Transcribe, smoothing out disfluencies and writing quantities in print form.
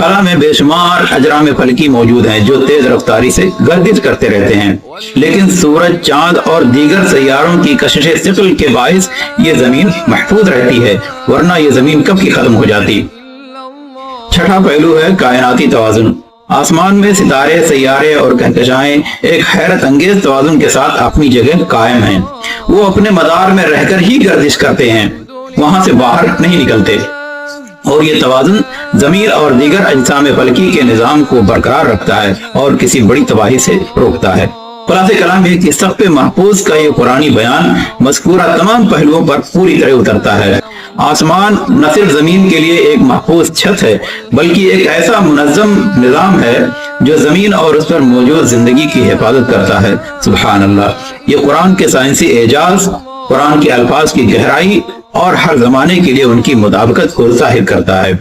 खला में बेशुमार अजराम फलकी मौजूद हैं जो तेज रफ्तारी से गर्दिश करते रहते हैं, लेकिन सूरज, चांद और दीगर सैयारों की कशिश सिक़ल के बाइस ये जमीन महफूज रहती है, वरना ये जमीन कब की खत्म हो जाती। छठा पहलू है कायनाती तवाज़ुन। आसमान में सितारे, सैयारे और कहकशाएं एक हैरत अंगेज तवाज़ुन के साथ अपनी जगह कायम हैं। वो अपने मदार में रहकर ही गर्दिश करते हैं, वहां से बाहर नहीं निकलते, और ये तवाज़ुन जमीन और दीगर अजसाम फलकी के निजाम को बरकरार रखता है और किसी बड़ी तबाही से रोकता है। खुलासे कलाम है कि सक़्फ़े महफूज का ये कुरानी बयान मज़कूरा तमाम पहलुओं पर पूरी तरह उतरता है। आसमान न सिर्फ जमीन के लिए एक महफूज छत है, बल्कि एक ऐसा मुनज़्ज़म निज़ाम है जो जमीन और उस पर मौजूद जिंदगी की हिफाजत करता है। सुभान अल्लाह। ये कुरान के साइंसी एजाज, कुरान के अल्फाज की गहराई और हर जमाने के लिए उनकी मुताबिकत को ज़ाहिर करता है।